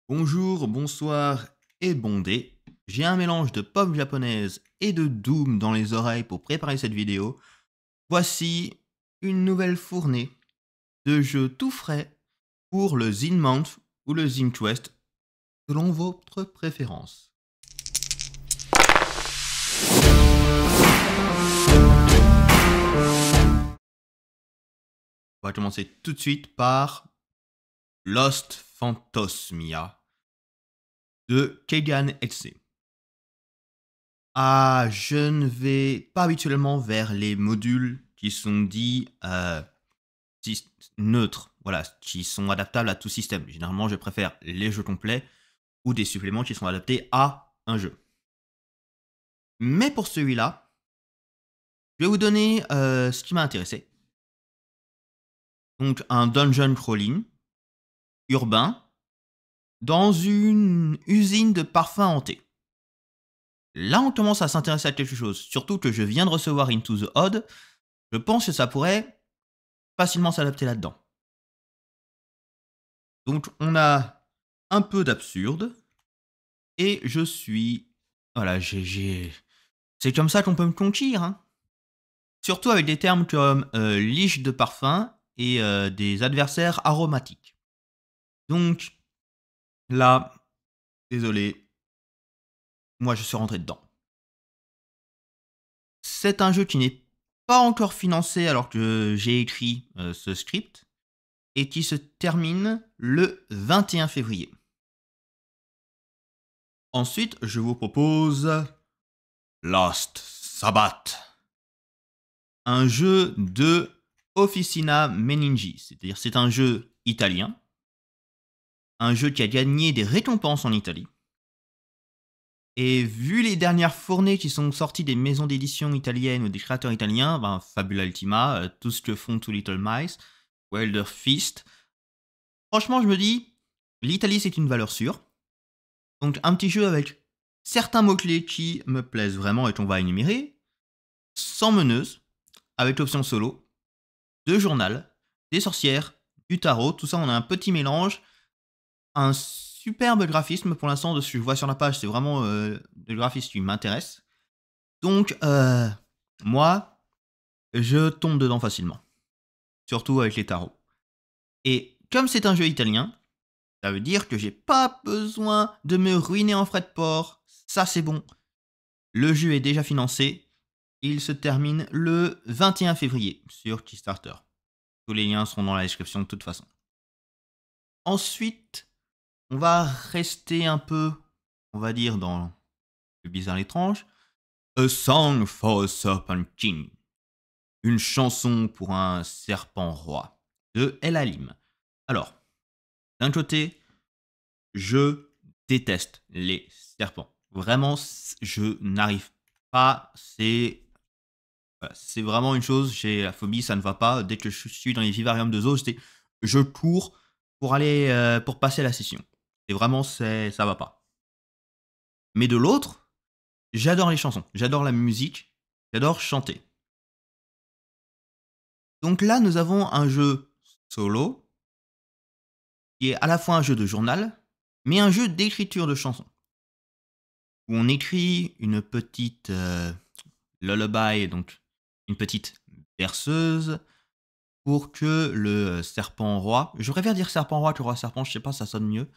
Bonjour, bonsoir et bondé. J'ai un mélange de pop japonaise et de doom dans les oreilles pour préparer cette vidéo. Voici une nouvelle fournée de jeux tout frais pour le Zinmount ou le Zinquest selon votre préférence. On va commencer tout de suite par Lost Phantasmia de Keigan Etse. Ah, je ne vais pas habituellement vers les modules qui sont dits neutres, voilà, qui sont adaptables à tout système. Généralement, je préfère les jeux complets ou des suppléments qui sont adaptés à un jeu. Mais pour celui-là, je vais vous donner ce qui m'a intéressé. Donc, un dungeon crawling urbain dans une usine de parfums hantés. Là, on commence à s'intéresser à quelque chose. Surtout que je viens de recevoir Into the Odd. Je pense que ça pourrait facilement s'adapter là-dedans. Donc, on a un peu d'absurde. Et je suis... Voilà, c'est comme ça qu'on peut me conquérir. Hein. Surtout avec des termes comme liche de parfum et des adversaires aromatiques. Donc, là, désolé, moi je suis rentré dedans. C'est un jeu qui n'est pas encore financé alors que j'ai écrit ce script et qui se termine le 21 février. Ensuite, je vous propose Last Sabbath, un jeu de Officina Meningi, c'est-à-dire c'est un jeu italien, un jeu qui a gagné des récompenses en Italie. Et vu les dernières fournées qui sont sorties des maisons d'édition italiennes ou des créateurs italiens, Fabula Ultima, tout ce que font Two Little Mice, Wilder Fist, franchement je me dis, l'Italie c'est une valeur sûre. Donc un petit jeu avec certains mots-clés qui me plaisent vraiment et qu'on va énumérer, sans meneuse, avec l'option solo, de journal, des sorcières, du tarot, tout ça on a un petit mélange, un superbe graphisme pour l'instant de ce que je vois sur la page, c'est vraiment le graphisme qui m'intéresse. Donc moi, je tombe dedans facilement, surtout avec les tarots. Et comme c'est un jeu italien, ça veut dire que j'ai pas besoin de me ruiner en frais de port, ça c'est bon. Le jeu est déjà financé, il se termine le 21 février sur Kickstarter. Tous les liens seront dans la description de toute façon. Ensuite, on va rester un peu, on va dire, dans le bizarre étrange. A Song for a Serpent King. Une chanson pour un serpent roi. De El Halim. Alors, d'un côté, je déteste les serpents. Vraiment, je n'arrive pas. C'est vraiment une chose, j'ai la phobie, ça ne va pas. Dès que je suis dans les vivariums de zoo, je cours pour aller pour passer la session. Et vraiment, ça va pas. Mais de l'autre, j'adore les chansons, j'adore la musique, j'adore chanter. Donc là, nous avons un jeu solo, qui est à la fois un jeu de journal, mais un jeu d'écriture de chansons. Où on écrit une petite lullaby, donc une petite berceuse, pour que le serpent roi, je préfère dire serpent roi que roi serpent, je sais pas, ça sonne mieux,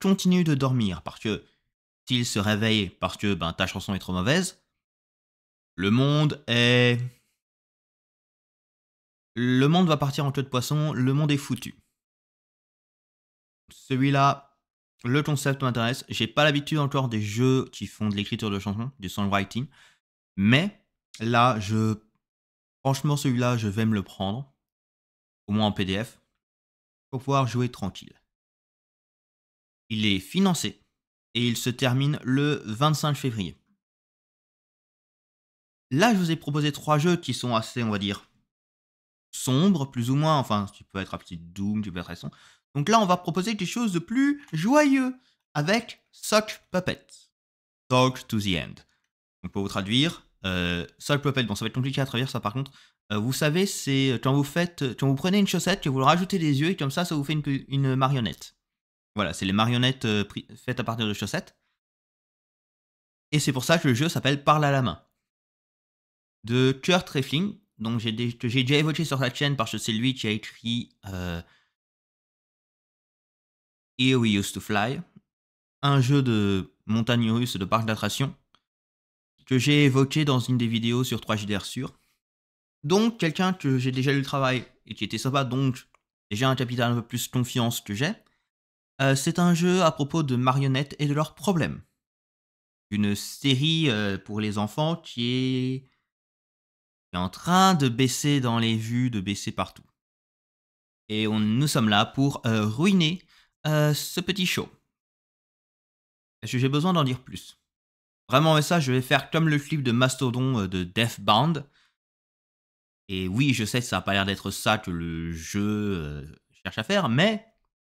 continue de dormir. Parce que s'il se réveille parce que ta chanson est trop mauvaise, le monde va partir en queue de poisson, le monde est foutu. Celui-là, le concept m'intéresse. J'ai pas l'habitude encore des jeux qui font de l'écriture de chansons, du songwriting. Mais là, franchement, celui-là, je vais me le prendre. Au moins en PDF. Pour pouvoir jouer tranquille. Il est financé. Et il se termine le 25 février. Là, je vous ai proposé 3 jeux qui sont assez, on va dire, sombres, plus ou moins. Enfin, tu peux être un petit Doom, tu peux être très sombre. Donc là, on va proposer quelque chose de plus joyeux avec Sock Puppet. Talk to the End. Donc pour vous traduire, Sock Puppet, bon ça va être compliqué à traduire ça par contre. Vous savez, c'est quand vous prenez une chaussette, que vous rajoutez des yeux et comme ça vous fait une marionnette. Voilà, c'est les marionnettes faites à partir de chaussettes. Et c'est pour ça que le jeu s'appelle Parle à la main. De Kurt Refling, donc que j'ai déjà évoqué sur sa chaîne parce que c'est lui qui a écrit Here We Used to Fly, un jeu de montagne russe de parc d'attractions que j'ai évoqué dans une des vidéos sur 3JDR sur. Donc, quelqu'un que j'ai déjà lu le travail et qui était sympa, donc déjà un capital un peu plus confiance que j'ai. C'est un jeu à propos de marionnettes et de leurs problèmes. Une série pour les enfants qui est en train de baisser dans les vues, de baisser partout. Et nous sommes là pour ruiner ce petit show. Est-ce que j'ai besoin d'en dire plus? Vraiment, mais ça, je vais faire comme le clip de Mastodon de Deathbound. Et oui, je sais que ça n'a pas l'air d'être ça que le jeu cherche à faire, mais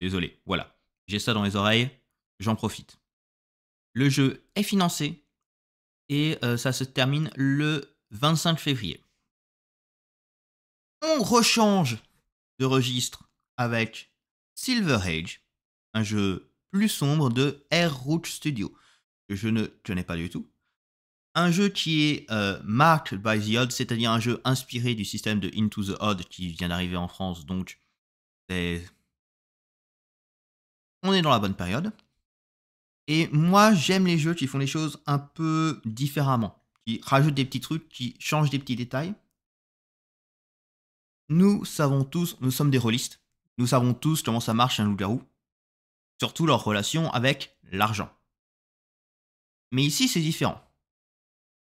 désolé, voilà. J'ai ça dans les oreilles, j'en profite. Le jeu est financé et ça se termine le 25 février. On rechange de registre avec Silver Age, un jeu plus sombre de Airroot Studio, que je ne connais pas du tout. Un jeu qui est marked by the odd, c'est-à-dire un jeu inspiré du système de Into the Odd qui vient d'arriver en France, donc on est dans la bonne période. Et moi, j'aime les jeux qui font les choses un peu différemment, qui rajoutent des petits trucs, qui changent des petits détails. Nous savons tous, nous sommes des rôlistes, nous savons tous comment ça marche un loup-garou, surtout leur relation avec l'argent. Mais ici, c'est différent.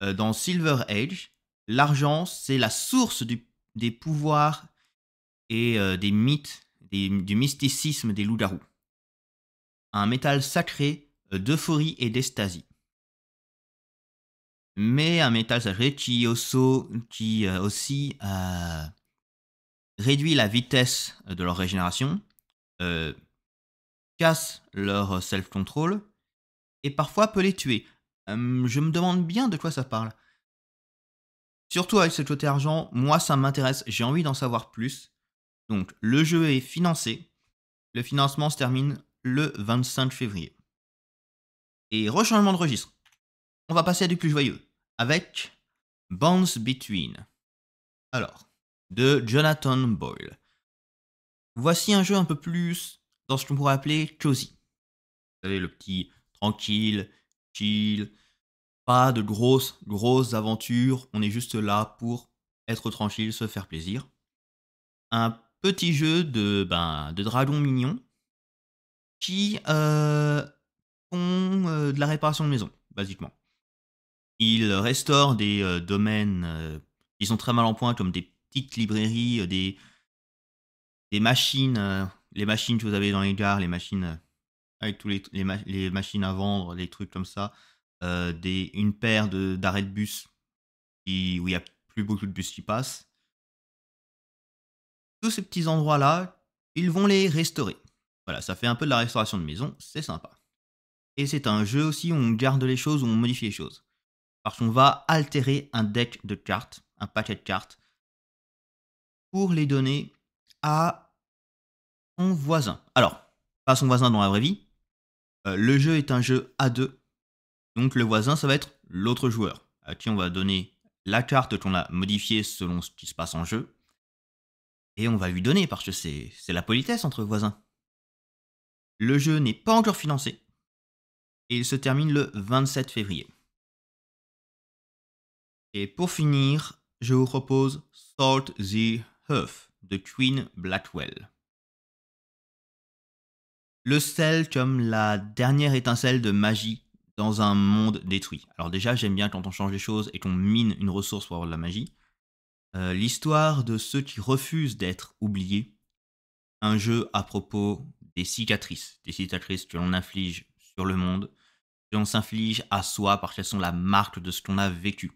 Dans Silver Age, l'argent, c'est la source des pouvoirs et des mythes, du mysticisme des loups-garous. Un métal sacré d'euphorie et d'estasie. Mais un métal sacré qui aussi réduit la vitesse de leur régénération, casse leur self-control et parfois peut les tuer. Je me demande bien de quoi ça parle. Surtout avec ce côté argent, moi ça m'intéresse, j'ai envie d'en savoir plus. Donc le jeu est financé, le financement se termine le 25 février. Et rechangement de registre. On va passer à du plus joyeux, avec Bonds Between. Alors, de Jonathan Boyle. Voici un jeu un peu plus dans ce qu'on pourrait appeler cozy. Vous savez, le petit tranquille, chill, pas de grosses aventures, on est juste là pour être tranquille, se faire plaisir. Un petit jeu de dragons mignons qui font de la réparation de maison, basiquement. Ils restaurent des domaines qui sont très mal en point, comme des petites librairies, des machines, les machines que vous avez dans les gares, les machines avec tous les machines à vendre, les trucs comme ça, une paire d'arrêts de bus où il n'y a plus beaucoup de bus qui passent. Tous ces petits endroits-là, ils vont les restaurer. Voilà, ça fait un peu de la restauration de maison, c'est sympa. Et c'est un jeu aussi où on garde les choses, où on modifie les choses. Parce qu'on va altérer un deck de cartes, un paquet de cartes, pour les donner à son voisin. Alors, pas son voisin dans la vraie vie. Le jeu est un jeu à deux. Donc le voisin, ça va être l'autre joueur, à qui on va donner la carte qu'on a modifiée selon ce qui se passe en jeu. Et on va lui donner, parce que c'est la politesse entre voisins. Le jeu n'est pas encore financé. Et il se termine le 27 février. Et pour finir, je vous propose Salt the Earth de Queen Blackwell. Le sel comme la dernière étincelle de magie dans un monde détruit. Alors déjà, j'aime bien quand on change les choses et qu'on mine une ressource pour avoir de la magie. L'histoire de ceux qui refusent d'être oubliés. Un jeu à propos des cicatrices que l'on inflige sur le monde, que l'on s'inflige à soi parce qu'elles sont la marque de ce qu'on a vécu.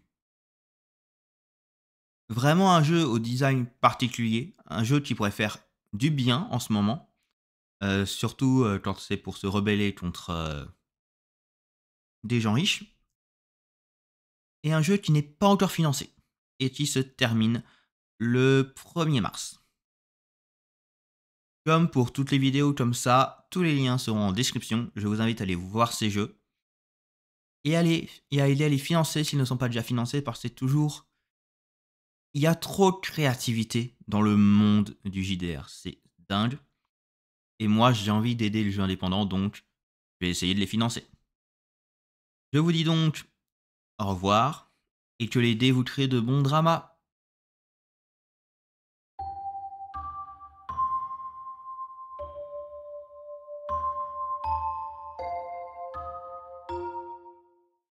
Vraiment un jeu au design particulier, un jeu qui pourrait faire du bien en ce moment, surtout quand c'est pour se rebeller contre des gens riches, et un jeu qui n'est pas encore financé et qui se termine le 1er mars. Comme pour toutes les vidéos comme ça, tous les liens seront en description. Je vous invite à aller voir ces jeux et à aider à les financer s'ils ne sont pas déjà financés parce que c'est toujours il y a trop de créativité dans le monde du JDR, c'est dingue et moi j'ai envie d'aider les jeux indépendants donc je vais essayer de les financer. Je vous dis donc au revoir et que les dés vous créent de bons dramas.